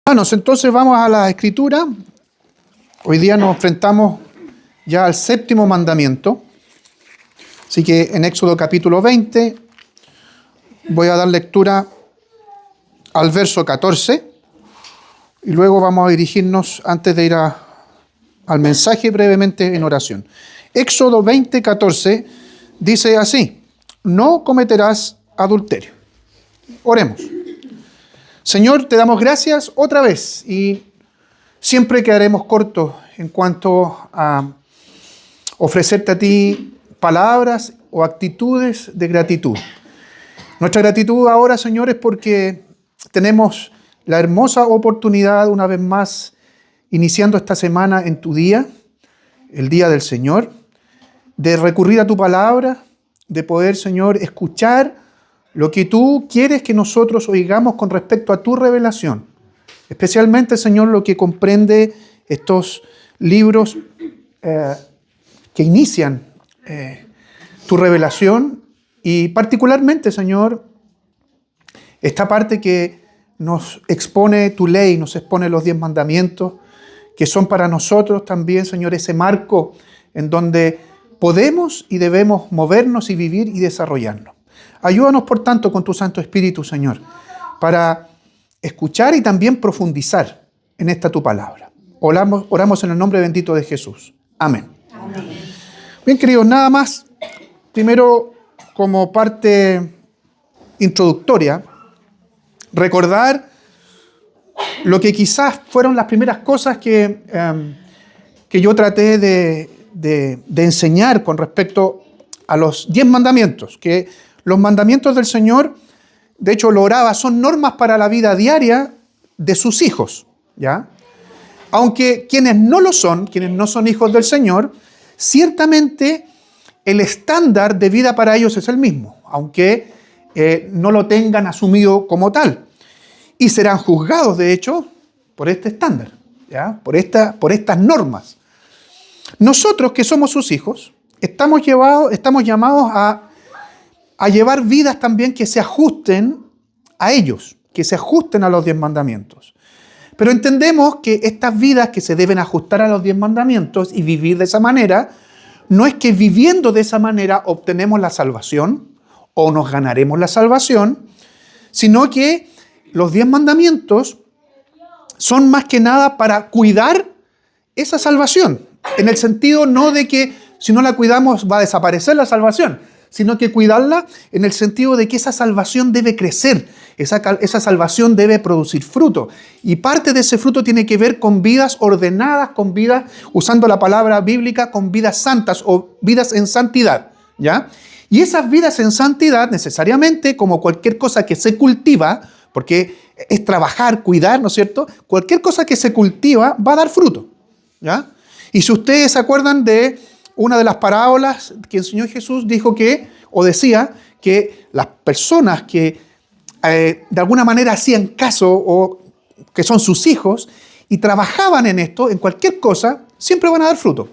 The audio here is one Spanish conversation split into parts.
Hermanos, entonces vamos a la Escritura. Hoy día nos enfrentamos ya al séptimo mandamiento. Así que en Éxodo capítulo 20 voy a dar lectura al verso 14 y luego vamos a dirigirnos, antes de ir al mensaje, brevemente en oración. Éxodo 20, 14 dice así: no cometerás adulterio. Oremos. Señor, te damos gracias otra vez y siempre quedaremos cortos en cuanto a ofrecerte a ti palabras o actitudes de gratitud. Nuestra gratitud ahora, Señor, es porque tenemos la hermosa oportunidad, una vez más, iniciando esta semana en tu día, el día del Señor, de recurrir a tu palabra, de poder, Señor, escuchar lo que tú quieres que nosotros oigamos con respecto a tu revelación. Especialmente, Señor, lo que comprende estos libros que inician tu revelación y particularmente, Señor, esta parte que nos expone tu ley, nos expone los 10 mandamientos, que son para nosotros también, Señor, ese marco en donde podemos y debemos movernos y vivir y desarrollarnos. Ayúdanos, por tanto, con tu Santo Espíritu, Señor, para escuchar y también profundizar en esta tu palabra. Oramos en el nombre bendito de Jesús. Amén. Amén. Bien, queridos, nada más. Primero, como parte introductoria, recordar lo que quizás fueron las primeras cosas que yo traté de enseñar con respecto a los 10 mandamientos, que los mandamientos del Señor, de hecho lo oraba, son normas para la vida diaria de sus hijos, ¿ya? Aunque quienes no lo son, quienes no son hijos del Señor, ciertamente el estándar de vida para ellos es el mismo, aunque no lo tengan asumido como tal. Y serán juzgados, de hecho, por este estándar, ¿ya? Por estas normas. Nosotros, que somos sus hijos, estamos llamados a llevar vidas también que se ajusten a ellos, que se ajusten a los 10 mandamientos. Pero entendemos que estas vidas que se deben ajustar a los 10 mandamientos y vivir de esa manera, no es que viviendo de esa manera obtenemos la salvación o nos ganaremos la salvación, sino que los 10 mandamientos son más que nada para cuidar esa salvación, en el sentido no de que si no la cuidamos va a desaparecer la salvación, sino que cuidarla en el sentido de que esa salvación debe crecer, esa salvación debe producir fruto. Y parte de ese fruto tiene que ver con vidas ordenadas, con vidas, usando la palabra bíblica, con vidas santas o vidas en santidad, ¿ya? Y esas vidas en santidad, necesariamente, como cualquier cosa que se cultiva, porque es trabajar, cuidar, ¿no es cierto? Cualquier cosa que se cultiva va a dar fruto, ¿ya? Y si ustedes se acuerdan de una de las parábolas que enseñó Jesús, decía que las personas que de alguna manera hacían caso o que son sus hijos y trabajaban en esto, en cualquier cosa, siempre van a dar fruto.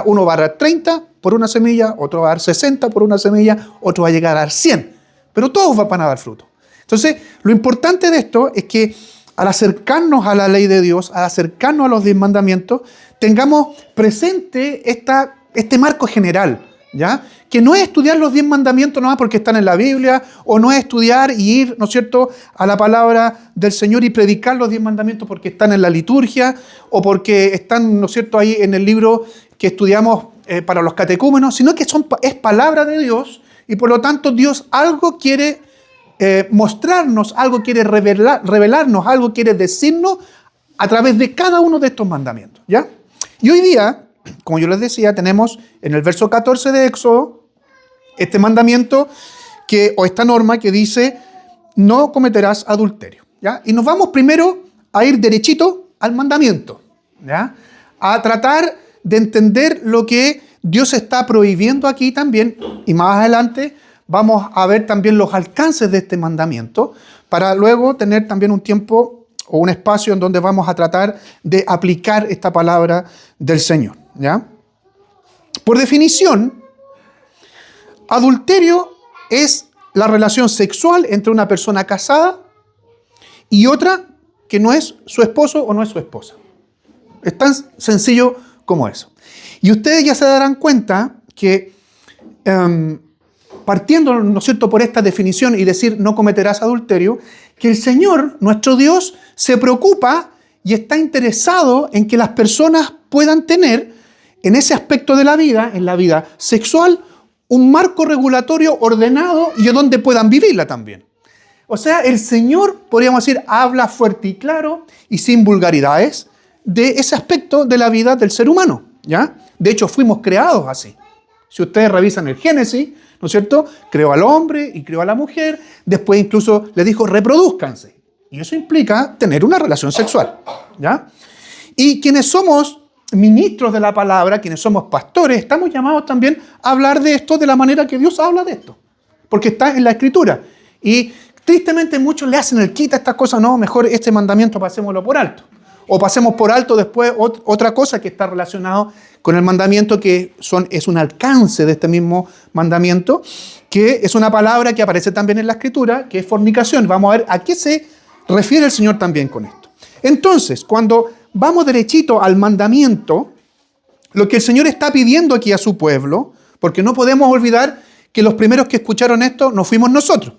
Uno va a dar 30 por una semilla, otro va a dar 60 por una semilla, otro va a llegar a dar 100. Pero todos van a dar fruto. Entonces, lo importante de esto es que al acercarnos a la ley de Dios, al acercarnos a los 10 mandamientos, tengamos presente este marco general, ¿ya? Que no es estudiar los 10 mandamientos nomás porque están en la Biblia, o no es estudiar y ir, ¿no es cierto?, a la palabra del Señor y predicar los 10 mandamientos porque están en la liturgia, o porque están, ¿no es cierto?, ahí en el libro que estudiamos para los catecúmenos, sino que es palabra de Dios y por lo tanto Dios algo quiere mostrarnos, algo quiere revelarnos, algo quiere decirnos a través de cada uno de estos mandamientos, ¿ya? Y hoy día, como yo les decía, tenemos en el verso 14 de Éxodo este mandamiento o esta norma que dice: no cometerás adulterio, ¿ya? Y nos vamos primero a ir derechito al mandamiento, ¿ya? A tratar de entender lo que Dios está prohibiendo aquí también, y más adelante vamos a ver también los alcances de este mandamiento, para luego tener también un tiempo o un espacio en donde vamos a tratar de aplicar esta palabra del Señor, ¿ya? Por definición, adulterio es la relación sexual entre una persona casada y otra que no es su esposo o no es su esposa. Es tan sencillo como eso. Y ustedes ya se darán cuenta que partiendo, ¿no es cierto?, por esta definición y decir no cometerás adulterio, que el Señor, nuestro Dios, se preocupa y está interesado en que las personas puedan tener en ese aspecto de la vida, en la vida sexual, un marco regulatorio ordenado y donde puedan vivirla también. O sea, el Señor, podríamos decir, habla fuerte y claro y sin vulgaridades de ese aspecto de la vida del ser humano, ¿ya? De hecho, fuimos creados así. Si ustedes revisan el Génesis, ¿no es cierto? Creó al hombre y creó a la mujer. Después incluso le dijo, reproduzcanse. Y eso implica tener una relación sexual, ¿ya? Y quienes somos ministros de la palabra, quienes somos pastores, estamos llamados también a hablar de esto de la manera que Dios habla de esto. Porque está en la Escritura. Y tristemente muchos le hacen el quita a estas cosas. No, mejor este mandamiento pasémoslo por alto. O pasemos por alto después otra cosa que está relacionado con el mandamiento, que es un alcance de este mismo mandamiento, que es una palabra que aparece también en la Escritura, que es fornicación. Vamos a ver a qué se refiere el Señor también con esto. Entonces, cuando vamos derechito al mandamiento, lo que el Señor está pidiendo aquí a su pueblo, porque no podemos olvidar que los primeros que escucharon esto no fuimos nosotros.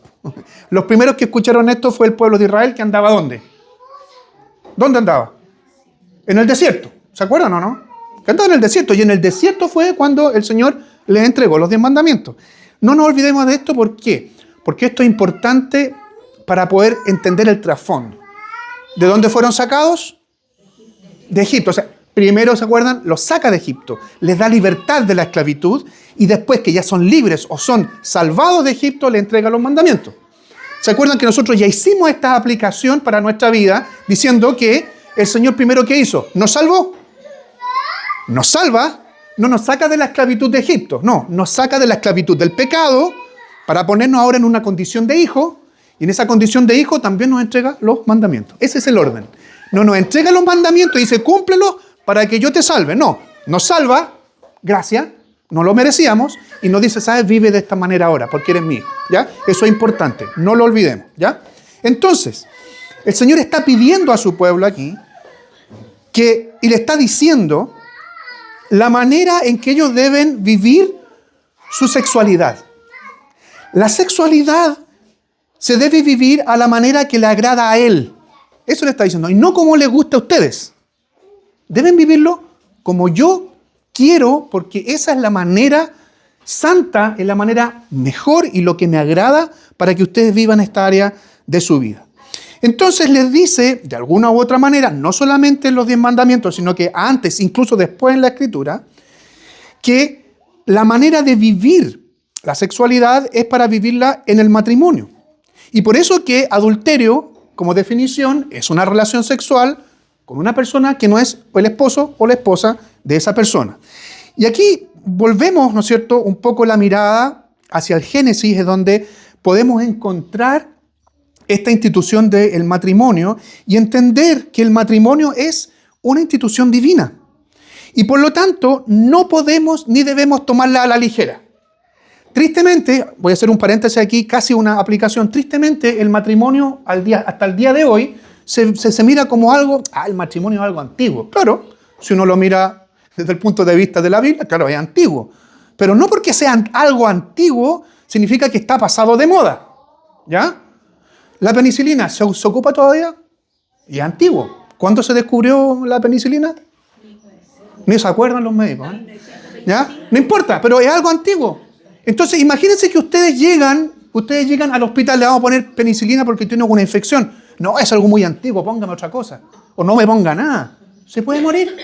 Los primeros que escucharon esto fue el pueblo de Israel, que andaba ¿dónde? ¿Dónde andaba? En el desierto. ¿Se acuerdan o no? Que andaba en el desierto. Y en el desierto fue cuando el Señor les entregó los 10 mandamientos. No nos olvidemos de esto. ¿Por qué? Porque esto es importante para poder entender el trasfondo. ¿De dónde fueron sacados? De Egipto. O sea, primero, ¿se acuerdan? Los saca de Egipto. Les da libertad de la esclavitud. Y después que ya son libres o son salvados de Egipto, les entrega los mandamientos. ¿Se acuerdan que nosotros ya hicimos esta aplicación para nuestra vida diciendo que el Señor primero ¿qué hizo? ¿Nos salvó? Nos salva, no nos saca de la esclavitud de Egipto, no, nos saca de la esclavitud del pecado para ponernos ahora en una condición de hijo, y en esa condición de hijo también nos entrega los mandamientos. Ese es el orden. No nos entrega los mandamientos y dice cúmplelos para que yo te salve. No, nos salva, gracias, no lo merecíamos, y nos dice, ¿sabes? Vive de esta manera ahora, porque eres mi hijo, ¿ya? Eso es importante, no lo olvidemos, ¿ya? Entonces, el Señor está pidiendo a su pueblo aquí y le está diciendo la manera en que ellos deben vivir su sexualidad. La sexualidad se debe vivir a la manera que le agrada a Él. Eso le está diciendo, y no como les gusta a ustedes. Deben vivirlo como yo quiero, porque esa es la manera santa, es la manera mejor y lo que me agrada para que ustedes vivan esta área de su vida. Entonces les dice, de alguna u otra manera, no solamente en los 10 mandamientos, sino que antes, incluso después en la Escritura, que la manera de vivir la sexualidad es para vivirla en el matrimonio. Y por eso que adulterio, como definición, es una relación sexual con una persona que no es el esposo o la esposa de esa persona. Y aquí volvemos, ¿no es cierto?, un poco la mirada hacia el Génesis, es donde podemos encontrar esta institución del matrimonio y entender que el matrimonio es una institución divina. Y por lo tanto, no podemos ni debemos tomarla a la ligera. Tristemente, voy a hacer un paréntesis aquí, casi una aplicación, tristemente el matrimonio hasta el día de hoy se mira como algo, el matrimonio es algo antiguo. Claro, si uno lo mira desde el punto de vista de la Biblia, claro, es antiguo. Pero no porque sea algo antiguo, significa que está pasado de moda. ¿Ya? ¿La penicilina se ocupa todavía? Y es antiguo. ¿Cuándo se descubrió la penicilina? Ni se acuerdan los médicos. ¿Ya? No importa, pero es algo antiguo. Entonces, imagínense que ustedes llegan al hospital, le vamos a poner penicilina porque tiene alguna infección. No, es algo muy antiguo, póngame otra cosa. O no me ponga nada. ¿Se puede morir?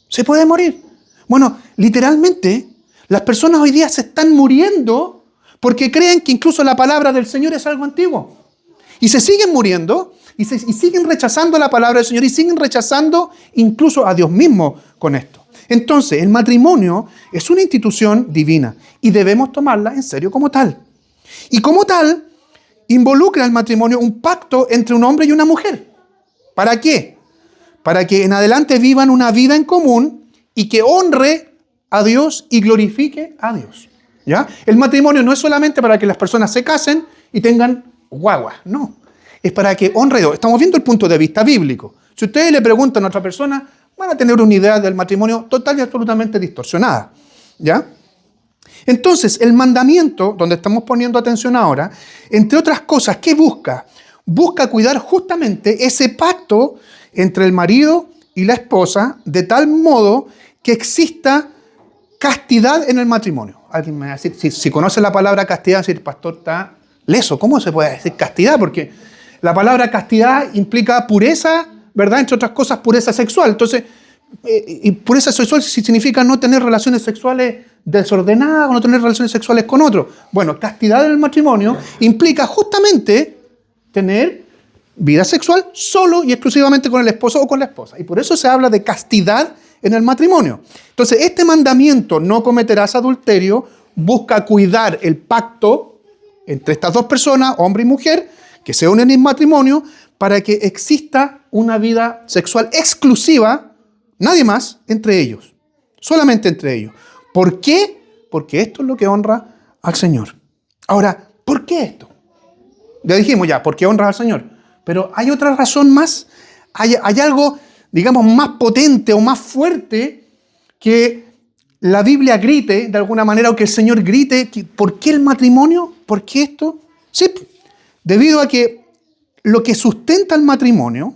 ¿Se puede morir? Bueno, literalmente, las personas hoy día se están muriendo porque creen que incluso la palabra del Señor es algo antiguo. Y se siguen muriendo y siguen rechazando la palabra del Señor y siguen rechazando incluso a Dios mismo con esto. Entonces, el matrimonio es una institución divina y debemos tomarla en serio como tal. Y como tal, involucra el matrimonio un pacto entre un hombre y una mujer. ¿Para qué? Para que en adelante vivan una vida en común y que honre a Dios y glorifique a Dios. ¿Ya? El matrimonio no es solamente para que las personas se casen y tengan guaguas, no. es para que honre a Dios. Estamos viendo el punto de vista bíblico. Si ustedes le preguntan a otra persona, van a tener una idea del matrimonio total y absolutamente distorsionada. ¿Ya? Entonces, el mandamiento, donde estamos poniendo atención ahora, entre otras cosas, ¿qué busca? Busca cuidar justamente ese pacto entre el marido y la esposa, de tal modo que exista castidad en el matrimonio. Alguien me va a decir, si conoce la palabra castidad, va a decir, pastor, está leso. ¿Cómo se puede decir castidad? Porque la palabra castidad implica pureza, ¿verdad? Entre otras cosas, pureza sexual. Entonces, y pureza sexual significa no tener relaciones sexuales desordenadas o no tener relaciones sexuales con otro. Bueno, castidad en el matrimonio implica justamente tener vida sexual solo y exclusivamente con el esposo o con la esposa. Y por eso se habla de castidad en el matrimonio. Entonces, este mandamiento, no cometerás adulterio, busca cuidar el pacto entre estas dos personas, hombre y mujer, que se unen en matrimonio, para que exista una vida sexual exclusiva, nadie más, entre ellos. Solamente entre ellos. ¿Por qué? Porque esto es lo que honra al Señor. Ahora, ¿por qué esto? Ya dijimos ya, ¿por qué honra al Señor? Pero hay otra razón más. Hay algo, digamos, más potente o más fuerte que la Biblia grite, de alguna manera, o que el Señor grite. ¿Por qué el matrimonio? ¿Por qué esto? Sí, debido a que lo que sustenta el matrimonio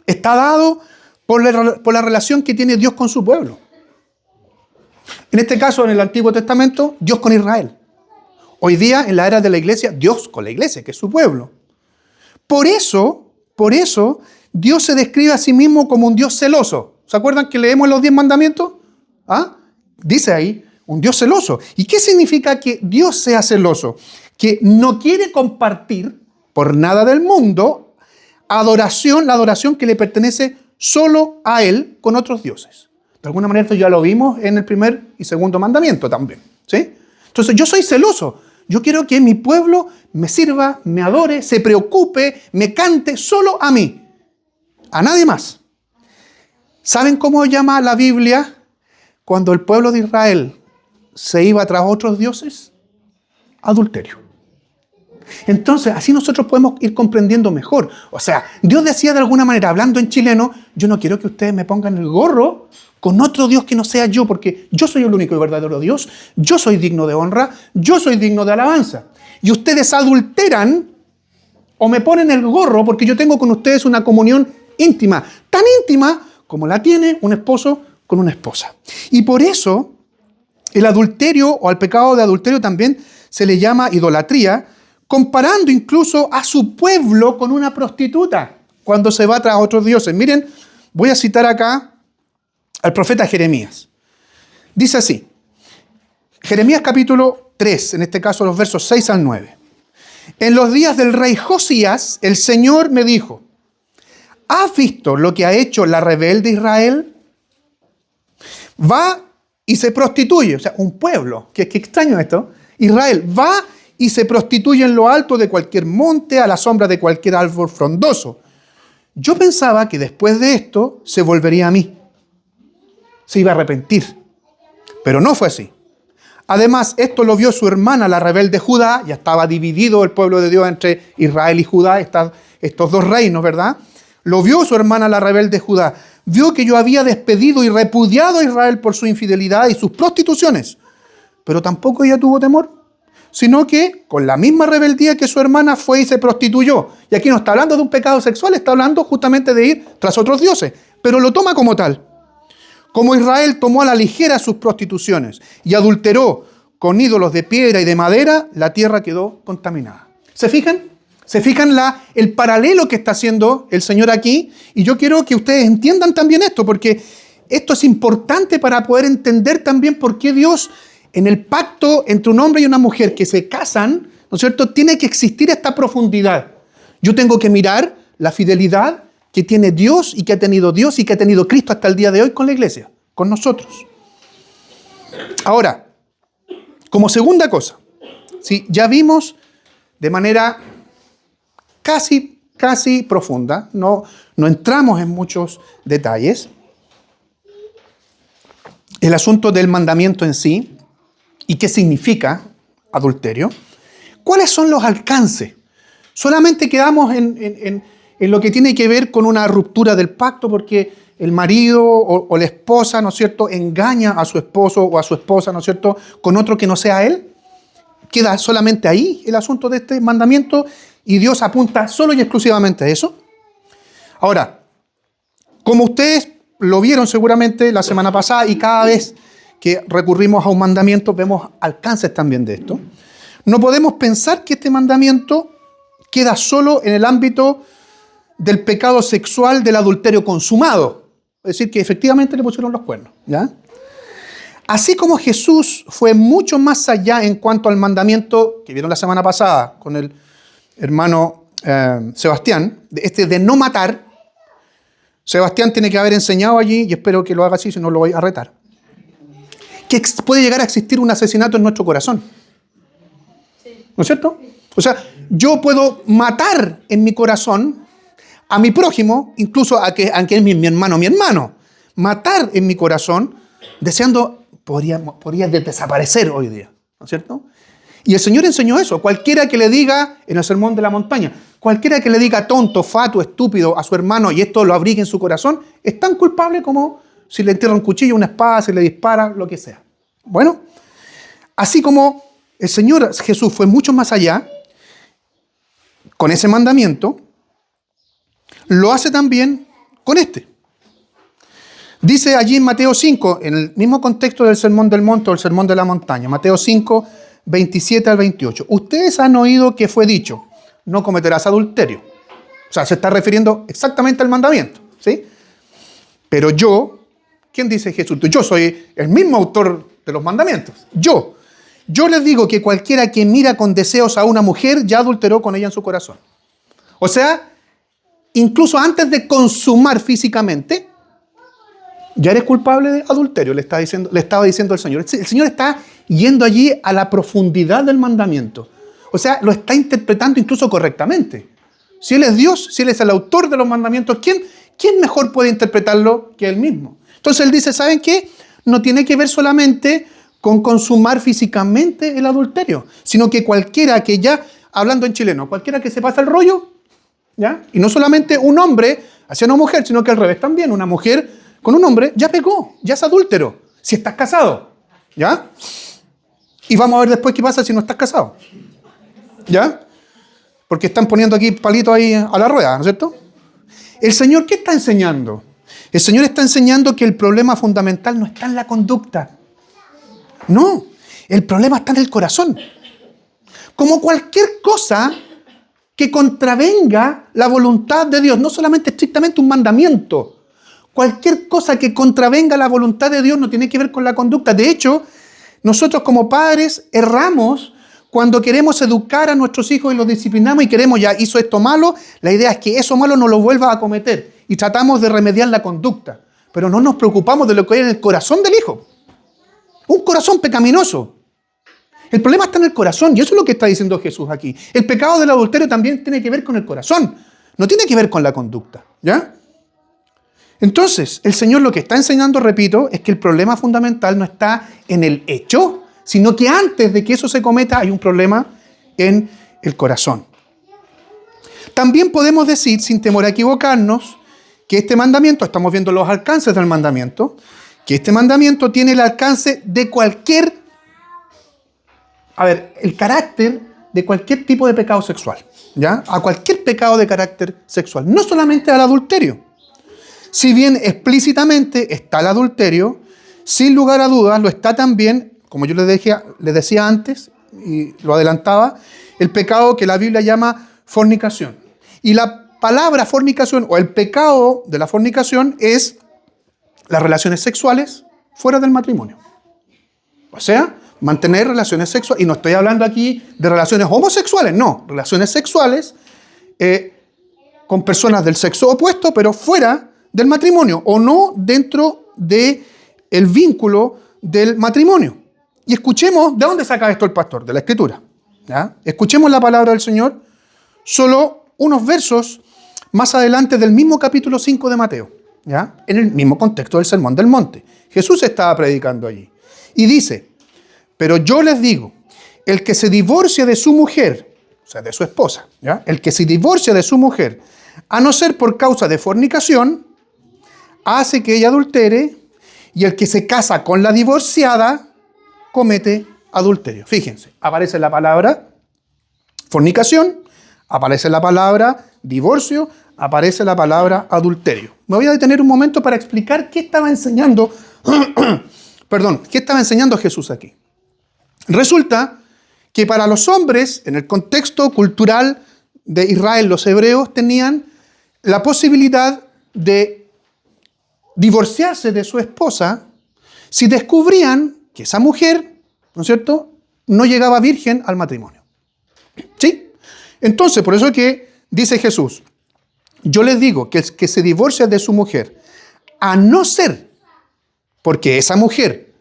está dado por la relación que tiene Dios con su pueblo. En este caso, en el Antiguo Testamento, Dios con Israel. Hoy día, en la era de la iglesia, Dios con la iglesia, que es su pueblo. Por eso, Dios se describe a sí mismo como un Dios celoso. ¿Se acuerdan que leemos los 10 mandamientos? ¿Ah? Dice ahí, un Dios celoso. ¿Y qué significa que Dios sea celoso? Que no quiere compartir por nada del mundo la adoración que le pertenece solo a Él con otros dioses. De alguna manera esto ya lo vimos en el primer y segundo mandamiento también. ¿Sí? Entonces yo soy celoso. Yo quiero que mi pueblo me sirva, me adore, se preocupe, me cante solo a mí. A nadie más. ¿Saben cómo llama la Biblia cuando el pueblo de Israel se iba tras otros dioses? Adulterio. Entonces, así nosotros podemos ir comprendiendo mejor. O sea, Dios decía de alguna manera, hablando en chileno, yo no quiero que ustedes me pongan el gorro con otro Dios que no sea yo, porque yo soy el único y verdadero Dios, yo soy digno de honra, yo soy digno de alabanza. Y ustedes adulteran o me ponen el gorro porque yo tengo con ustedes una comunión íntima, tan íntima como la tiene un esposo con una esposa. Y por eso, el adulterio o al pecado de adulterio también se le llama idolatría, comparando incluso a su pueblo con una prostituta cuando se va tras otros dioses. Miren, voy a citar acá al profeta Jeremías. Dice así, Jeremías capítulo 3, en este caso los versos 6 al 9. En los días del rey Josías, el Señor me dijo, ¿has visto lo que ha hecho la rebelde Israel? Va y se prostituye, o sea, un pueblo, qué extraño esto, Israel va y se prostituye en lo alto de cualquier monte, a la sombra de cualquier árbol frondoso. Yo pensaba que después de esto se volvería a mí, se iba a arrepentir, pero no fue así. Además, esto lo vio su hermana, la rebelde Judá, ya estaba dividido el pueblo de Dios entre Israel y Judá, estos dos reinos, ¿verdad? Lo vio su hermana, la rebelde Judá. Vio que yo había despedido y repudiado a Israel por su infidelidad y sus prostituciones, pero tampoco ella tuvo temor, sino que con la misma rebeldía que su hermana fue y se prostituyó. Y aquí no está hablando de un pecado sexual, está hablando justamente de ir tras otros dioses, pero lo toma como tal. Como Israel tomó a la ligera sus prostituciones y adulteró con ídolos de piedra y de madera, la tierra quedó contaminada. ¿Se fijan? ¿Se fijan el paralelo que está haciendo el Señor aquí? Y yo quiero que ustedes entiendan también esto, porque esto es importante para poder entender también por qué Dios, en el pacto entre un hombre y una mujer que se casan, ¿no es cierto?, tiene que existir esta profundidad. Yo tengo que mirar la fidelidad que tiene Dios y que ha tenido Dios y que ha tenido Cristo hasta el día de hoy con la iglesia, con nosotros. Ahora, como segunda cosa, ¿sí?, ya vimos de manera casi profunda, no entramos en muchos detalles, el asunto del mandamiento en sí y qué significa adulterio. ¿Cuáles son los alcances Solamente quedamos en lo que tiene que ver con una ruptura del pacto porque el marido o la esposa, ¿no es cierto?, engaña a su esposo o a su esposa, ¿no es cierto?, con otro que no sea él. Queda solamente ahí el asunto de este mandamiento y Dios apunta solo y exclusivamente a eso. Ahora, como ustedes lo vieron seguramente la semana pasada y cada vez que recurrimos a un mandamiento vemos alcances también de esto, no podemos pensar que este mandamiento queda solo en el ámbito del pecado sexual del adulterio consumado. Es decir, que efectivamente le pusieron los cuernos, ¿ya? Así como Jesús fue mucho más allá en cuanto al mandamiento que vieron la semana pasada con el hermano Sebastián, de no matar. Sebastián tiene que haber enseñado allí, y espero que lo haga así, si no lo voy a retar, que puede llegar a existir un asesinato en nuestro corazón. ¿No es cierto? O sea, yo puedo matar en mi corazón a mi prójimo, incluso aunque es mi hermano. Matar en mi corazón, deseando, podría desaparecer hoy día. ¿No es cierto? Y el Señor enseñó eso. Cualquiera que le diga, en el Sermón de la Montaña, cualquiera que le diga tonto, fatuo, estúpido a su hermano y esto lo abrigue en su corazón, es tan culpable como si le entierra un cuchillo, una espada, si le dispara, lo que sea. Bueno, así como el Señor Jesús fue mucho más allá con ese mandamiento, lo hace también con este. Dice allí en Mateo 5, en el mismo contexto del Sermón del Monte o el Sermón de la Montaña, Mateo 5, 27 al 28. Ustedes han oído que fue dicho, no cometerás adulterio. O sea, se está refiriendo exactamente al mandamiento, ¿sí? Pero yo, ¿quién dice Jesús? Yo soy el mismo autor de los mandamientos. Yo les digo que cualquiera que mira con deseos a una mujer ya adulteró con ella en su corazón. O sea, incluso antes de consumar físicamente, ya eres culpable de adulterio, le estaba diciendo el Señor. El Señor está yendo allí a la profundidad del mandamiento. O sea, lo está interpretando incluso correctamente. Si Él es Dios, si Él es el autor de los mandamientos, ¿quién mejor puede interpretarlo que Él mismo? Entonces Él dice, ¿saben qué? No tiene que ver solamente con consumar físicamente el adulterio, sino que cualquiera que ya, hablando en chileno, cualquiera que se pasa el rollo, ¿ya? Y no solamente un hombre hacia una mujer, sino que al revés también, una mujer con un hombre ya pecó, ya es adúltero, si estás casado, ¿ya? Y vamos a ver después qué pasa si no estás casado, ¿ya? Porque están poniendo aquí palitos ahí a la rueda, ¿no es cierto? El Señor, ¿qué está enseñando? El Señor está enseñando que el problema fundamental no está en la conducta. No, el problema está en el corazón. Como cualquier cosa que contravenga la voluntad de Dios, no solamente estrictamente un mandamiento. Cualquier cosa que contravenga la voluntad de Dios no tiene que ver con la conducta. De hecho, nosotros como padres erramos cuando queremos educar a nuestros hijos y los disciplinamos y queremos, ya hizo esto malo, la idea es que eso malo no lo vuelva a cometer y tratamos de remediar la conducta, pero no nos preocupamos de lo que hay en el corazón del hijo. Un corazón pecaminoso. El problema está en el corazón y eso es lo que está diciendo Jesús aquí. El pecado del adulterio también tiene que ver con el corazón, no tiene que ver con la conducta, ¿ya? Entonces, el Señor lo que está enseñando, repito, es que el problema fundamental no está en el hecho, sino que antes de que eso se cometa hay un problema en el corazón. También podemos decir, sin temor a equivocarnos, que este mandamiento, estamos viendo los alcances del mandamiento, que este mandamiento tiene el alcance de el carácter de cualquier tipo de pecado sexual, ¿ya? A cualquier pecado de carácter sexual, no solamente al adulterio. Si bien explícitamente está el adulterio, sin lugar a dudas lo está también, como yo les decía antes, y lo adelantaba, el pecado que la Biblia llama fornicación. Y la palabra fornicación, o el pecado de la fornicación, es las relaciones sexuales fuera del matrimonio. O sea, mantener relaciones sexuales, y no estoy hablando aquí de relaciones homosexuales, no, relaciones sexuales con personas del sexo opuesto, pero fuera del matrimonio, o no dentro del vínculo del matrimonio. Y escuchemos, ¿de dónde saca esto el pastor? De la Escritura, ¿ya? Escuchemos la palabra del Señor, solo unos versos más adelante del mismo capítulo 5 de Mateo, ¿ya? En el mismo contexto del Sermón del Monte. Jesús estaba predicando allí. Y dice, pero yo les digo, el que se divorcia de su mujer, o sea, de su esposa, ¿ya? El que se divorcia de su mujer, a no ser por causa de fornicación, hace que ella adultere, y el que se casa con la divorciada comete adulterio. Fíjense, aparece la palabra fornicación, aparece la palabra divorcio, aparece la palabra adulterio. Me voy a detener un momento para explicar qué estaba enseñando, qué estaba enseñando Jesús aquí. Resulta que para los hombres, en el contexto cultural de Israel, los hebreos tenían la posibilidad de divorciarse de su esposa si descubrían que esa mujer, ¿no es cierto?, no llegaba virgen al matrimonio. ¿Sí? Entonces, por eso es que dice Jesús, yo les digo que el que se divorcia de su mujer, a no ser porque esa mujer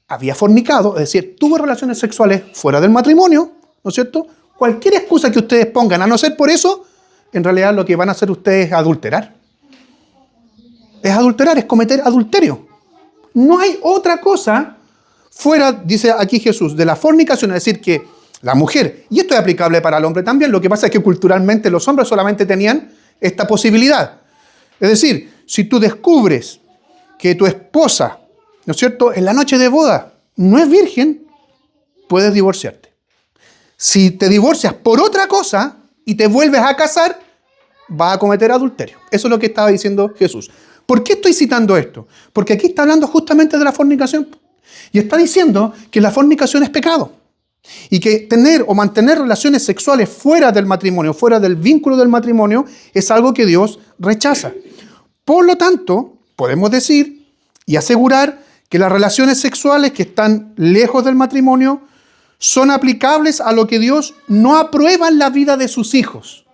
había fornicado, es decir, tuvo relaciones sexuales fuera del matrimonio, ¿no es cierto? Cualquier excusa que ustedes pongan, a no ser por eso, en realidad lo que van a hacer ustedes es adulterar. Es adulterar, es cometer adulterio. No hay otra cosa fuera, dice aquí Jesús, de la fornicación, es decir, que la mujer, y esto es aplicable para el hombre también, lo que pasa es que culturalmente los hombres solamente tenían esta posibilidad. Es decir, si tú descubres que tu esposa, ¿no es cierto?, en la noche de boda no es virgen, puedes divorciarte. Si te divorcias por otra cosa y te vuelves a casar, vas a cometer adulterio. Eso es lo que estaba diciendo Jesús. ¿Por qué estoy citando esto? Porque aquí está hablando justamente de la fornicación. Y está diciendo que la fornicación es pecado. Y que tener o mantener relaciones sexuales fuera del matrimonio, fuera del vínculo del matrimonio, es algo que Dios rechaza. Por lo tanto, podemos decir y asegurar que las relaciones sexuales que están lejos del matrimonio son aplicables a lo que Dios no aprueba en la vida de sus hijos.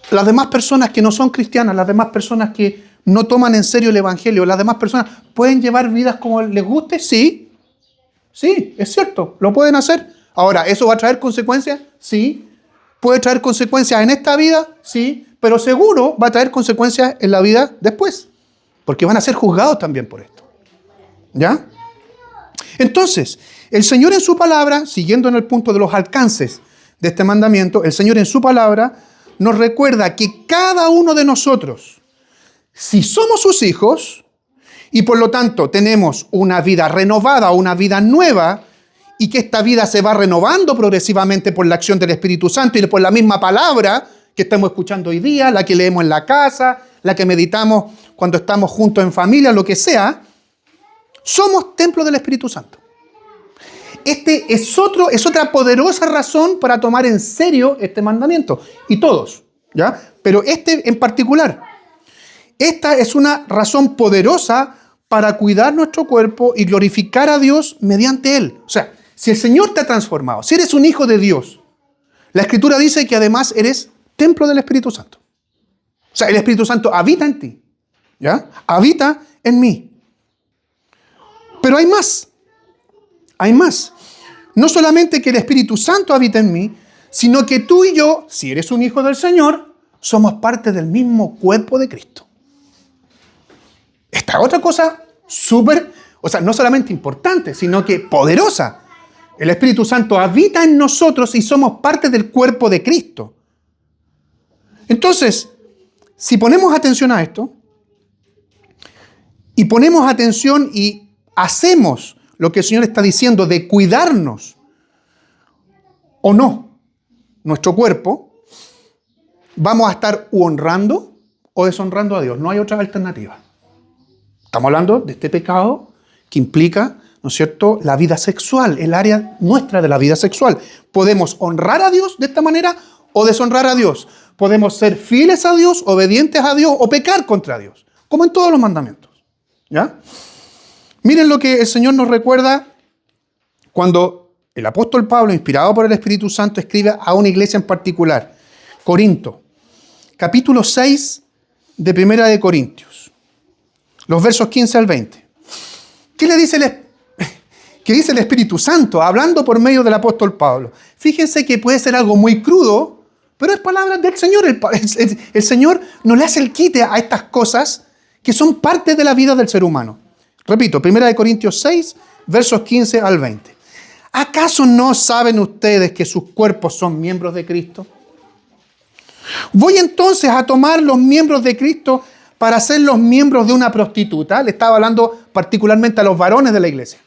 Las demás personas que no son cristianas, las demás personas que no toman en serio el evangelio, las demás personas pueden llevar vidas como les guste, sí. Sí, es cierto, lo pueden hacer. Ahora, ¿eso va a traer consecuencias? Sí. ¿Puede traer consecuencias en esta vida? Sí. Pero seguro va a traer consecuencias en la vida después. Porque van a ser juzgados también por esto. ¿Ya? Entonces, el Señor en su palabra, siguiendo en el punto de los alcances de este mandamiento, el Señor en su palabra nos recuerda que cada uno de nosotros, si somos sus hijos, y por lo tanto tenemos una vida renovada, una vida nueva, y que esta vida se va renovando progresivamente por la acción del Espíritu Santo y por la misma palabra que estamos escuchando hoy día, la que leemos en la casa, la que meditamos cuando estamos juntos en familia, lo que sea, somos templo del Espíritu Santo. Este es otra poderosa razón para tomar en serio este mandamiento. Y todos, ¿ya? Pero este en particular. Esta es una razón poderosa para cuidar nuestro cuerpo y glorificar a Dios mediante él. O sea, si el Señor te ha transformado, si eres un hijo de Dios, la Escritura dice que además eres templo del Espíritu Santo. O sea, el Espíritu Santo habita en ti, ¿ya? Habita en mí. Pero hay más. Hay más. No solamente que el Espíritu Santo habita en mí, sino que tú y yo, si eres un hijo del Señor, somos parte del mismo cuerpo de Cristo. Esta otra cosa súper, no solamente importante, sino que poderosa. El Espíritu Santo habita en nosotros y somos parte del cuerpo de Cristo. Entonces, si ponemos atención a esto, y ponemos atención y hacemos lo que el Señor está diciendo de cuidarnos o no nuestro cuerpo, vamos a estar honrando o deshonrando a Dios. No hay otra alternativa. Estamos hablando de este pecado que implica, ¿no es cierto?, la vida sexual, el área nuestra de la vida sexual. Podemos honrar a Dios de esta manera o deshonrar a Dios. Podemos ser fieles a Dios, obedientes a Dios o pecar contra Dios, como en todos los mandamientos. ¿Ya? Miren lo que el Señor nos recuerda cuando el apóstol Pablo, inspirado por el Espíritu Santo, escribe a una iglesia en particular, Corinto, capítulo 6 de Primera de Corintios, los versos 15 al 20. ¿Qué dice el Espíritu Santo hablando por medio del apóstol Pablo? Fíjense que puede ser algo muy crudo, pero es palabra del Señor. El Señor no le hace el quite a estas cosas que son parte de la vida del ser humano. Repito, 1 Corintios 6, versos 15 al 20. ¿Acaso no saben ustedes que sus cuerpos son miembros de Cristo? ¿Voy entonces a tomar los miembros de Cristo para ser los miembros de una prostituta? Le estaba hablando particularmente a los varones de la iglesia.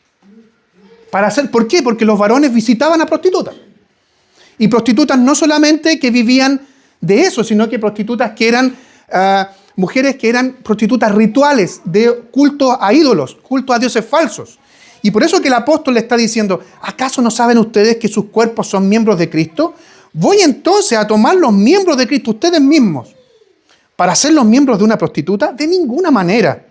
¿Por qué? Porque los varones visitaban a prostitutas. Y prostitutas no solamente que vivían de eso, sino que prostitutas que eran mujeres que eran prostitutas rituales de culto a ídolos, culto a dioses falsos. Y por eso que el apóstol le está diciendo, ¿acaso no saben ustedes que sus cuerpos son miembros de Cristo? ¿Voy entonces a tomar los miembros de Cristo, ustedes mismos, para ser los miembros de una prostituta? De ninguna manera.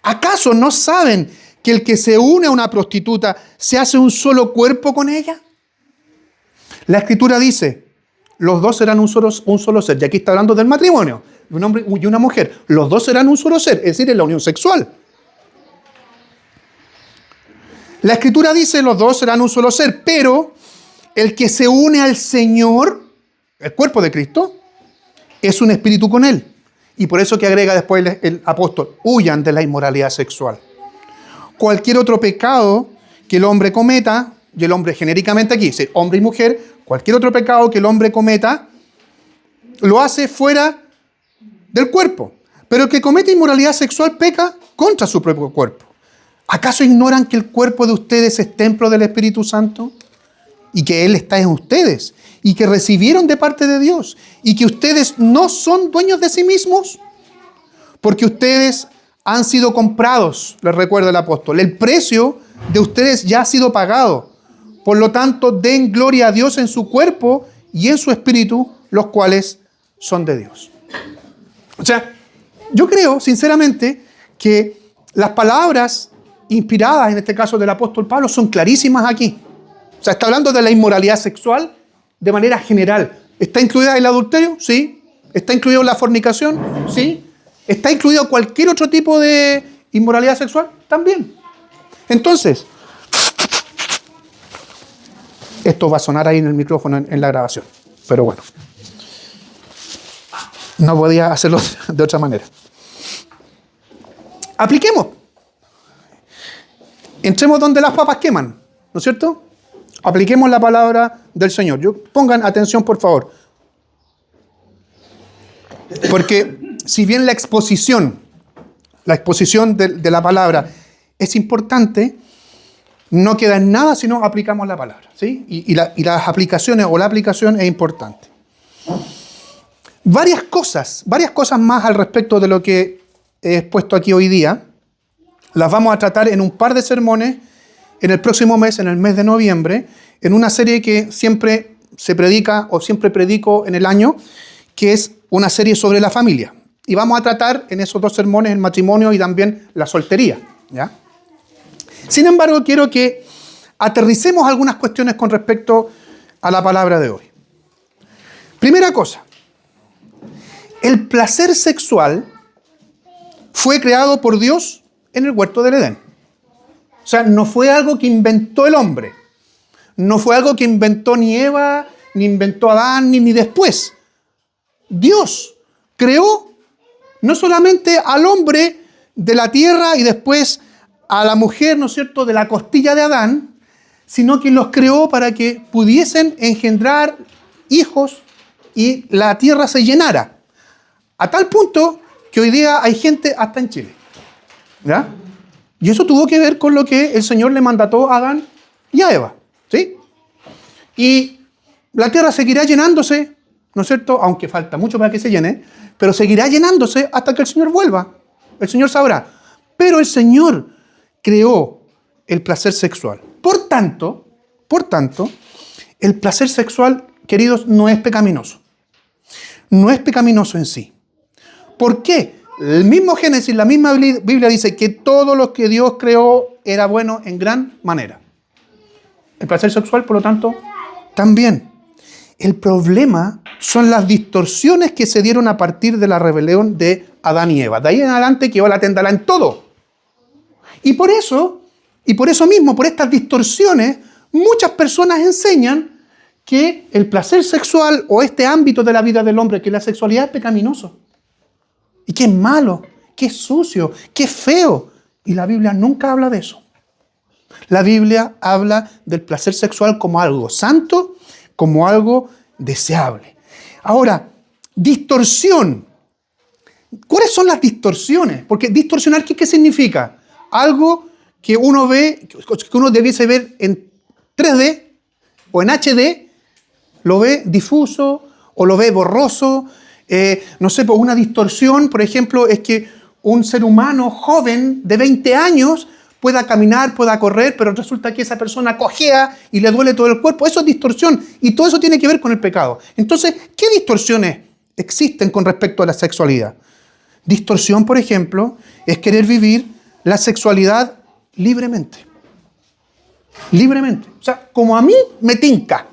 ¿Acaso no saben que el que se une a una prostituta se hace un solo cuerpo con ella? La Escritura dice, los dos serán un solo ser. Y aquí está hablando del matrimonio, de un hombre y una mujer. Los dos serán un solo ser, es decir, en la unión sexual. La Escritura dice, los dos serán un solo ser, pero el que se une al Señor, el cuerpo de Cristo, es un espíritu con Él. Y por eso que agrega después el apóstol, huyan de la inmoralidad sexual. Cualquier otro pecado que el hombre cometa, y el hombre genéricamente aquí, dice hombre y mujer, cualquier otro pecado que el hombre cometa, lo hace fuera del cuerpo. Pero el que comete inmoralidad sexual peca contra su propio cuerpo. ¿Acaso ignoran que el cuerpo de ustedes es templo del Espíritu Santo? Y que Él está en ustedes, y que recibieron de parte de Dios, y que ustedes no son dueños de sí mismos, porque ustedes han sido comprados, les recuerda el apóstol. El precio de ustedes ya ha sido pagado. Por lo tanto, den gloria a Dios en su cuerpo y en su espíritu, los cuales son de Dios. O sea, yo creo, sinceramente, que las palabras inspiradas, en este caso del apóstol Pablo, son clarísimas aquí. O sea, está hablando de la inmoralidad sexual de manera general. ¿Está incluida el adulterio? Sí. ¿Está incluido la fornicación? Sí. ¿Está incluido cualquier otro tipo de inmoralidad sexual? También. Entonces, esto va a sonar ahí en el micrófono en la grabación. Pero bueno, no podía hacerlo de otra manera. Apliquemos. Entremos donde las papas queman, ¿no es cierto? Apliquemos la palabra del Señor. Pongan atención, por favor. Porque si bien la exposición de la palabra es importante, no queda en nada si no aplicamos la palabra, ¿sí? Y las aplicaciones o la aplicación es importante. Varias cosas más al respecto de lo que he expuesto aquí hoy día, las vamos a tratar en un par de sermones en el próximo mes, en el mes de noviembre, en una serie que siempre se predica o siempre predico en el año, que es una serie sobre la familia. Y vamos a tratar en esos dos sermones el matrimonio y también la soltería, ¿ya? Sin embargo, quiero que aterricemos algunas cuestiones con respecto a la palabra de hoy. Primera cosa, el placer sexual fue creado por Dios en el huerto del Edén. O sea, no fue algo que inventó el hombre. No fue algo que inventó ni Eva, ni inventó Adán, ni después. Dios creó no solamente al hombre de la tierra y después a la mujer, ¿no es cierto?, de la costilla de Adán, sino que los creó para que pudiesen engendrar hijos y la tierra se llenara. A tal punto que hoy día hay gente hasta en Chile, ¿ya? Y eso tuvo que ver con lo que el Señor le mandató a Adán y a Eva, ¿sí? Y la tierra seguirá llenándose, ¿no es cierto?, aunque falta mucho para que se llene, pero seguirá llenándose hasta que el Señor vuelva. El Señor sabrá. Pero el Señor creó el placer sexual. Por tanto, el placer sexual, queridos, no es pecaminoso. No es pecaminoso en sí. ¿Por qué? El mismo Génesis, la misma Biblia dice que todo lo que Dios creó era bueno en gran manera. El placer sexual, por lo tanto, también. El problema son las distorsiones que se dieron a partir de la rebelión de Adán y Eva. De ahí en adelante quedó la tendala en todo. Y por eso mismo, por estas distorsiones, muchas personas enseñan que el placer sexual o este ámbito de la vida del hombre, que la sexualidad es pecaminoso. Y que es malo, que es sucio, que es feo. Y la Biblia nunca habla de eso. La Biblia habla del placer sexual como algo santo, como algo deseable. Ahora, distorsión. ¿Cuáles son las distorsiones? Porque distorsionar, ¿qué significa? Algo que uno ve, que uno debiese ver en 3D o en HD, lo ve difuso o lo ve borroso. No sé, pues una distorsión, por ejemplo, es que un ser humano joven de 20 años pueda caminar, pueda correr, pero resulta que esa persona cojea y le duele todo el cuerpo. Eso es distorsión y todo eso tiene que ver con el pecado. Entonces, ¿qué distorsiones existen con respecto a la sexualidad? Distorsión, por ejemplo, es querer vivir la sexualidad libremente. Libremente. O sea, como a mí me tinca.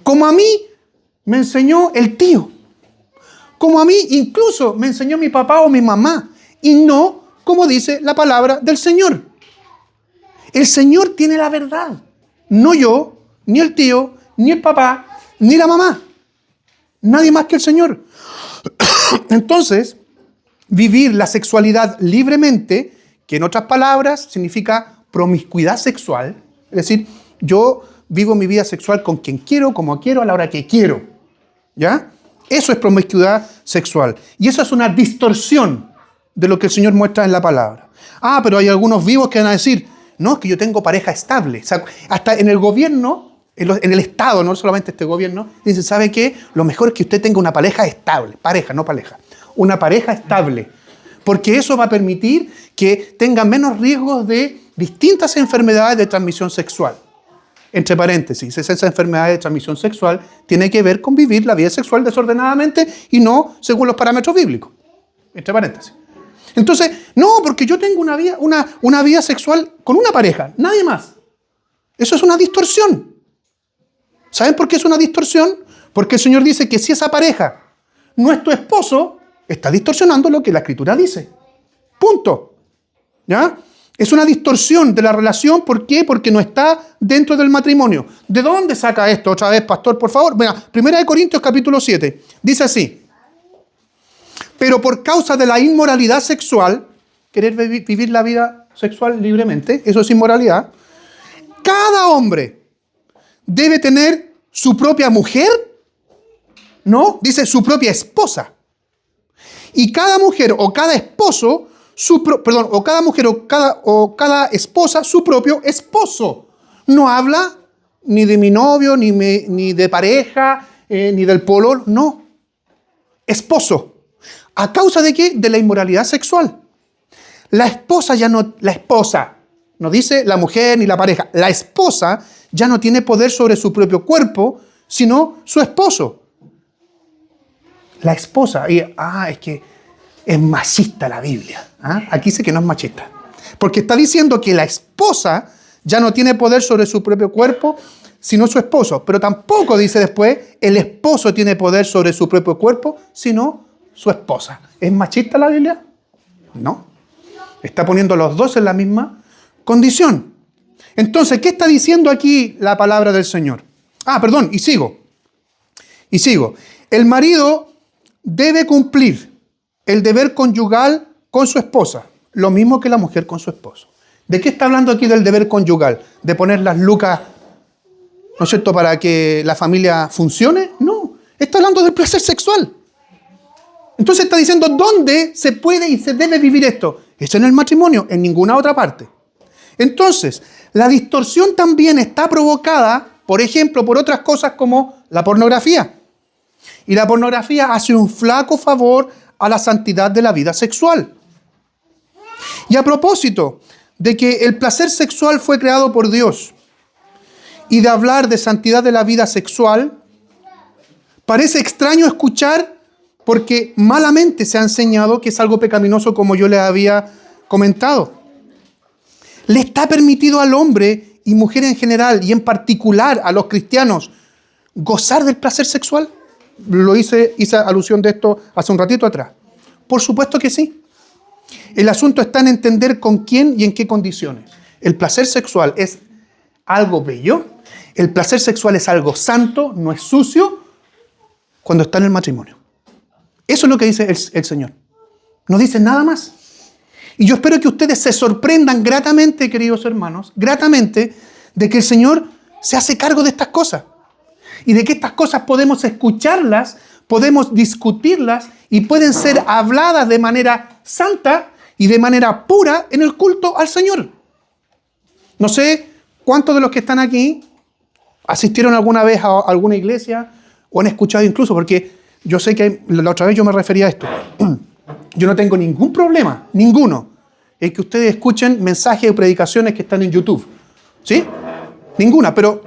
Como a mí me enseñó el tío. Como a mí incluso me enseñó mi papá o mi mamá. Y no como dice la palabra del Señor. El Señor tiene la verdad. No yo, ni el tío, ni el papá, ni la mamá. Nadie más que el Señor. Entonces, vivir la sexualidad libremente, que en otras palabras significa promiscuidad sexual, es decir, yo vivo mi vida sexual con quien quiero, como quiero, a la hora que quiero. ¿Ya? Eso es promiscuidad sexual. Y eso es una distorsión de lo que el Señor muestra en la palabra. Ah, pero hay algunos vivos que van a decir, no, es que yo tengo pareja estable. O sea, hasta en el gobierno, en el Estado, no solamente este gobierno, dice, ¿sabe qué? Lo mejor es que usted tenga una pareja estable. Pareja, no pareja. Una pareja estable. Porque eso va a permitir que tenga menos riesgos de distintas enfermedades de transmisión sexual. Entre paréntesis, esa enfermedad de transmisión sexual tiene que ver con vivir la vida sexual desordenadamente y no según los parámetros bíblicos. Entre paréntesis. Entonces, no, porque yo tengo una vida sexual con una pareja, nadie más. Eso es una distorsión. ¿Saben por qué es una distorsión? Porque el Señor dice que si esa pareja no es tu esposo, está distorsionando lo que la Escritura dice. Punto. ¿Ya? Es una distorsión de la relación. ¿Por qué? Porque no está dentro del matrimonio. ¿De dónde saca esto? Otra vez, pastor, por favor. Mira, 1 Corintios capítulo 7. Dice así. Pero por causa de la inmoralidad sexual, querer vivir la vida sexual libremente, eso es inmoralidad, cada hombre debe tener su propia mujer, ¿no? Dice su propia esposa. Y cada mujer o cada esposo, o cada mujer o cada esposa, su propio esposo. No habla ni de mi novio, ni de pareja, ni del pololo, no. Esposo. ¿A causa de qué? De la inmoralidad sexual. La esposa, no dice la mujer ni la pareja, la esposa ya no tiene poder sobre su propio cuerpo, sino su esposo. La esposa, es que es machista la Biblia. Aquí dice que no es machista. Porque está diciendo que la esposa ya no tiene poder sobre su propio cuerpo, sino su esposo. Pero tampoco dice después, el esposo tiene poder sobre su propio cuerpo, sino su esposa. ¿Es machista la Biblia? No. Está poniendo a los dos en la misma condición. Entonces, ¿qué está diciendo aquí la palabra del Señor? Y sigo. El marido debe cumplir el deber conyugal con su esposa, lo mismo que la mujer con su esposo. ¿De qué está hablando aquí del deber conyugal? ¿De poner las lucas, ¿no es cierto?, para que la familia funcione? No, está hablando del placer sexual. Entonces está diciendo, ¿dónde se puede y se debe vivir esto? Es en el matrimonio, en ninguna otra parte. Entonces, la distorsión también está provocada, por ejemplo, por otras cosas como la pornografía. Y la pornografía hace un flaco favor a la santidad de la vida sexual. Y a propósito de que el placer sexual fue creado por Dios y de hablar de santidad de la vida sexual, parece extraño escuchar porque malamente se ha enseñado que es algo pecaminoso, como yo les había comentado. ¿Le está permitido al hombre y mujer en general, y en particular a los cristianos, gozar del placer sexual? Hice alusión de esto hace un ratito atrás. Por supuesto que sí. El asunto está en entender con quién y en qué condiciones. El placer sexual es algo bello. El placer sexual es algo santo, no es sucio, cuando está en el matrimonio. Eso es lo que dice el Señor. No dice nada más. Y yo espero que ustedes se sorprendan gratamente, queridos hermanos, gratamente, de que el Señor se hace cargo de estas cosas. Y de que estas cosas podemos escucharlas, podemos discutirlas y pueden ser habladas de manera santa y de manera pura en el culto al Señor. No sé cuántos de los que están aquí asistieron alguna vez a alguna iglesia o han escuchado incluso, porque yo sé que la otra vez yo me refería a esto. Yo no tengo ningún problema, ninguno, en que ustedes escuchen mensajes o predicaciones que están en YouTube. ¿Sí? Ninguna, pero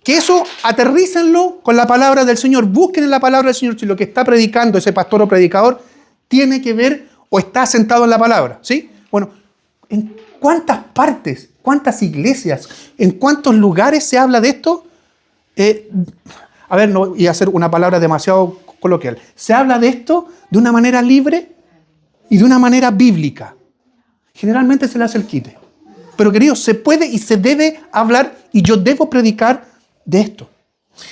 que eso aterrícenlo con la palabra del Señor. Busquen en la palabra del Señor si lo que está predicando ese pastor o predicador tiene que ver o está asentado en la palabra. ¿Sí? Bueno, ¿en cuántas partes, cuántas iglesias, en cuántos lugares se habla de esto? A ver, no voy a hacer una palabra demasiado coloquial. Se habla de esto de una manera libre y de una manera bíblica. Generalmente se le hace el quite. Pero queridos, se puede y se debe hablar y yo debo predicar de esto.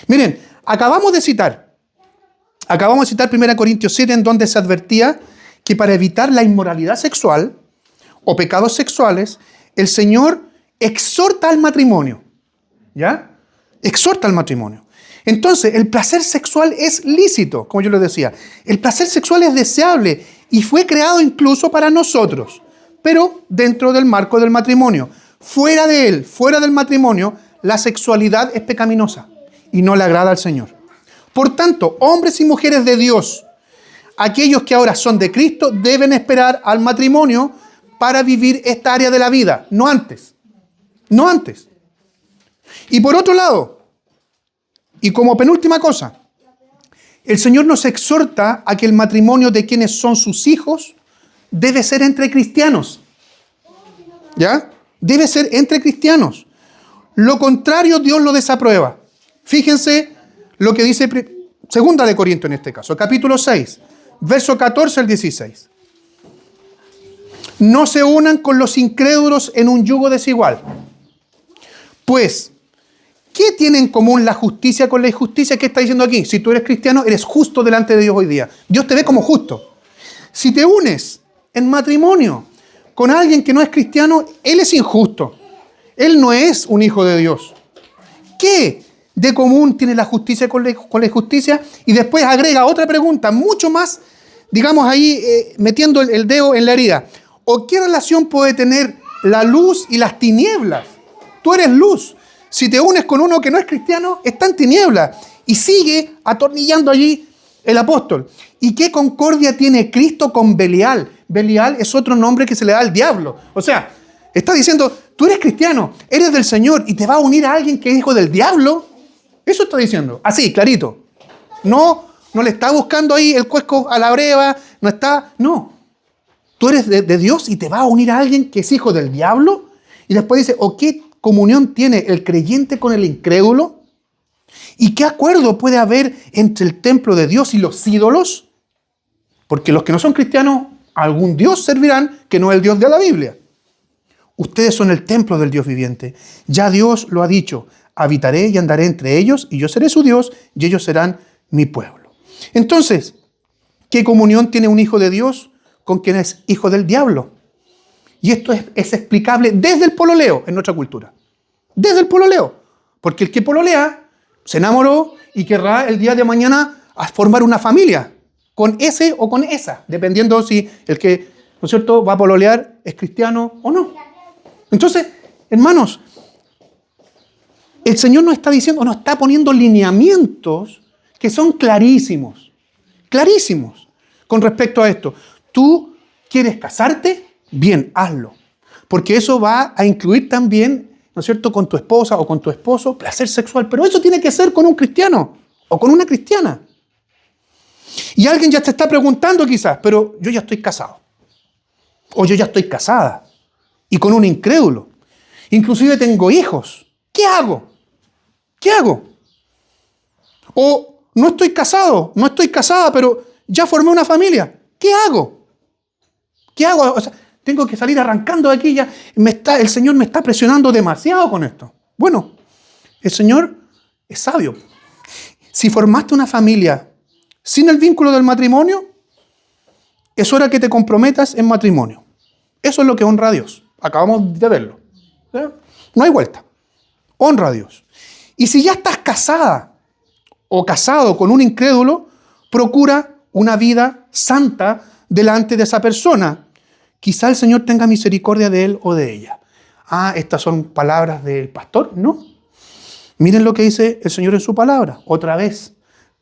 Miren, acabamos de citar 1 Corintios 7, en donde se advertía que para evitar la inmoralidad sexual o pecados sexuales, el Señor exhorta al matrimonio. ¿Ya? Exhorta al matrimonio. Entonces, el placer sexual es lícito, como yo les decía. El placer sexual es deseable y fue creado incluso para nosotros, pero dentro del marco del matrimonio. Fuera de él, fuera del matrimonio, la sexualidad es pecaminosa y no le agrada al Señor. Por tanto, hombres y mujeres de Dios, aquellos que ahora son de Cristo, deben esperar al matrimonio para vivir esta área de la vida, no antes. No antes. Y por otro lado, y como penúltima cosa, el Señor nos exhorta a que el matrimonio de quienes son sus hijos debe ser entre cristianos. ¿Ya? Debe ser entre cristianos. Lo contrario, Dios lo desaprueba. Fíjense lo que dice 2 Corintios en este caso, capítulo 6, verso 14 al 16. No se unan con los incrédulos en un yugo desigual. Pues, ¿qué tiene en común la justicia con la injusticia? ¿Qué está diciendo aquí? Si tú eres cristiano, eres justo delante de Dios hoy día. Dios te ve como justo. Si te unes en matrimonio con alguien que no es cristiano, él es injusto. Él no es un hijo de Dios. ¿Qué de común tiene la justicia con la injusticia? Y después agrega otra pregunta, mucho más, digamos ahí, metiendo el dedo en la herida. ¿O qué relación puede tener la luz y las tinieblas? Tú eres luz. Si te unes con uno que no es cristiano, está en tinieblas. Y sigue atornillando allí el apóstol. ¿Y qué concordia tiene Cristo con Belial? Belial es otro nombre que se le da al diablo. O sea, está diciendo, tú eres cristiano, eres del Señor y te va a unir a alguien que es hijo del diablo. Eso está diciendo. Así, clarito. No le está buscando ahí el cuesco a la breva. No. Tú eres de Dios y te va a unir a alguien que es hijo del diablo. Y después dice, ¿o qué comunión tiene el creyente con el incrédulo? ¿Y qué acuerdo puede haber entre el templo de Dios y los ídolos? Porque los que no son cristianos, a algún Dios servirán que no es el Dios de la Biblia. Ustedes son el templo del Dios viviente. Ya Dios lo ha dicho, habitaré y andaré entre ellos, y yo seré su Dios, y ellos serán mi pueblo. Entonces, ¿qué comunión tiene un hijo de Dios con quien es hijo del diablo? Y esto es explicable desde el pololeo en nuestra cultura. Desde el pololeo. Porque el que pololea se enamoró y querrá el día de mañana a formar una familia con ese o con esa, dependiendo si el que, ¿no es cierto?, va a pololear es cristiano o no. Entonces, hermanos, el Señor nos está diciendo, nos está poniendo lineamientos que son clarísimos con respecto a esto. ¿Tú quieres casarte? Bien, hazlo. Porque eso va a incluir también, ¿no es cierto?, con tu esposa o con tu esposo, placer sexual. Pero eso tiene que ser con un cristiano o con una cristiana. Y alguien ya te está preguntando quizás, pero yo ya estoy casado. O yo ya estoy casada. Y con un incrédulo. Inclusive tengo hijos. ¿Qué hago? ¿Qué hago? O no estoy casado, no estoy casada, pero ya formé una familia. ¿Qué hago? ¿Qué hago? O sea, tengo que salir arrancando de aquí ya. El Señor me está presionando demasiado con esto. Bueno, el Señor es sabio. Si formaste una familia sin el vínculo del matrimonio, es hora que te comprometas en matrimonio. Eso es lo que honra a Dios. Acabamos de verlo. ¿Sí? No hay vuelta. Honra a Dios. Y si ya estás casada o casado con un incrédulo, procura una vida santa delante de esa persona. Quizá el Señor tenga misericordia de él o de ella. Ah, estas son palabras del pastor. No. Miren lo que dice el Señor en su palabra. Otra vez.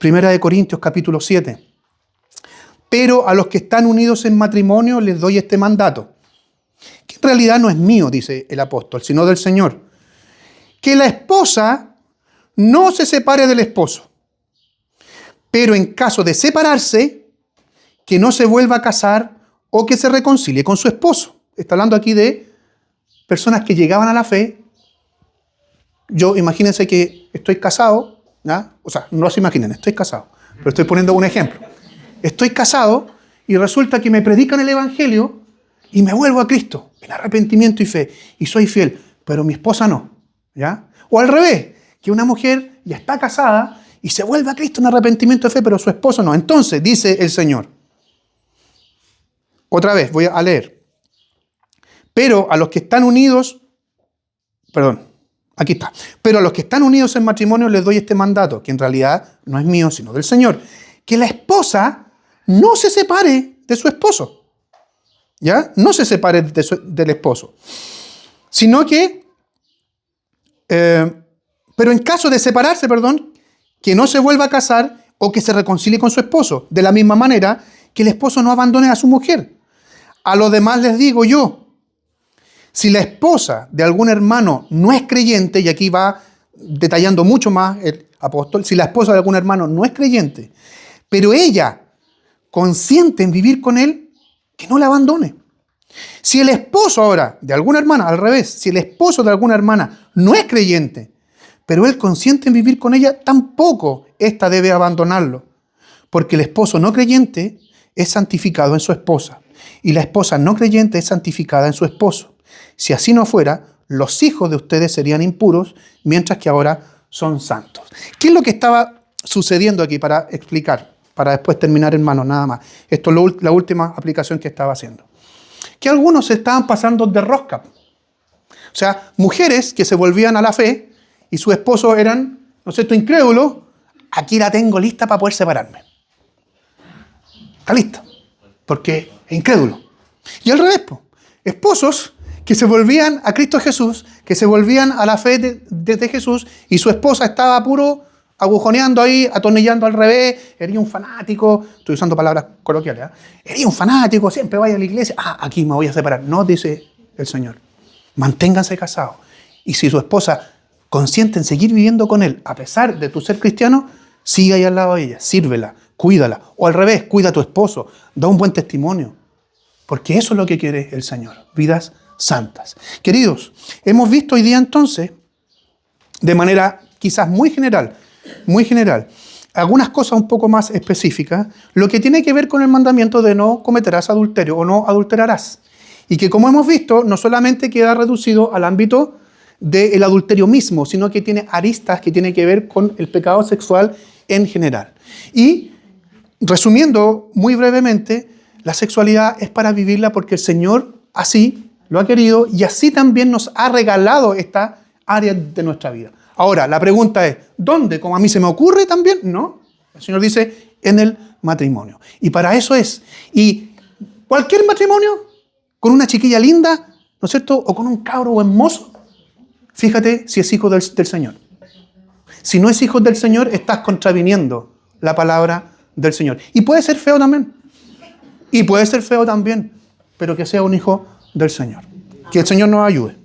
1 Corintios capítulo 7. Pero a los que están unidos en matrimonio les doy este mandato, que en realidad no es mío, dice el apóstol, sino del Señor. Que la esposa no se separe del esposo, pero en caso de separarse, que no se vuelva a casar o que se reconcilie con su esposo. Está hablando aquí de personas que llegaban a la fe. Yo, imagínense que estoy casado, ¿ya? O sea, no se imaginen, estoy casado, pero estoy poniendo un ejemplo. Estoy casado y resulta que me predican el Evangelio y me vuelvo a Cristo en arrepentimiento y fe y soy fiel, pero mi esposa no, ¿ya? O al revés, que una mujer ya está casada y se vuelve a Cristo en arrepentimiento y fe, pero su esposo no. Entonces, dice el Señor, otra vez, voy a leer, pero a los que están unidos, aquí está, pero a los que están unidos en matrimonio les doy este mandato, que en realidad no es mío, sino del Señor, que la esposa no se separe de su esposo, ¿ya? No se separe del esposo, sino que, pero en caso de separarse, que no se vuelva a casar o que se reconcilie con su esposo, de la misma manera que el esposo no abandone a su mujer. A los demás les digo yo, si la esposa de algún hermano no es creyente, y aquí va detallando mucho más el apóstol, si la esposa de algún hermano no es creyente, pero ella consiente en vivir con él, que no la abandone. Si el esposo ahora de alguna hermana, al revés, si el esposo de alguna hermana no es creyente, pero él consiente en vivir con ella, tampoco ésta debe abandonarlo, porque el esposo no creyente es santificado en su esposa, y la esposa no creyente es santificada en su esposo. Si así no fuera, los hijos de ustedes serían impuros, mientras que ahora son santos. ¿Qué es lo que estaba sucediendo aquí para explicar? Para después terminar, hermanos, nada más. Esto es la última aplicación que estaba haciendo. Que algunos se estaban pasando de rosca. O sea, mujeres que se volvían a la fe y sus esposos eran, ¿no es cierto?, incrédulos. Aquí la tengo lista para poder separarme. Está lista. Porque es incrédulo. Y al revés, esposos que se volvían a Cristo Jesús, que se volvían a la fe de Jesús y su esposa estaba puro agujoneando ahí, atornillando al revés, eres un fanático, estoy usando palabras coloquiales, eres un fanático, siempre vaya a la iglesia, aquí me voy a separar. No, dice el Señor, manténganse casados. Y si su esposa consiente en seguir viviendo con él, a pesar de tu ser cristiano, sigue ahí al lado de ella, sírvela, cuídala. O al revés, cuida a tu esposo, da un buen testimonio. Porque eso es lo que quiere el Señor, vidas santas. Queridos, hemos visto hoy día entonces, de manera quizás muy general, algunas cosas un poco más específicas, lo que tiene que ver con el mandamiento de no cometerás adulterio o no adulterarás. Y que, como hemos visto, no solamente queda reducido al ámbito del adulterio mismo, sino que tiene aristas que tienen que ver con el pecado sexual en general. Y, resumiendo muy brevemente, la sexualidad es para vivirla porque el Señor así lo ha querido y así también nos ha regalado esta área de nuestra vida. Ahora, la pregunta es, ¿dónde? ¿Como a mí se me ocurre también? No. El Señor dice, en el matrimonio. Y para eso es. Y cualquier matrimonio, con una chiquilla linda, ¿no es cierto? O con un cabro buen mozo, fíjate si es hijo del Señor. Si no es hijo del Señor, estás contraviniendo la palabra del Señor. Y puede ser feo también. Y puede ser feo también, pero que sea un hijo del Señor. Que el Señor nos ayude.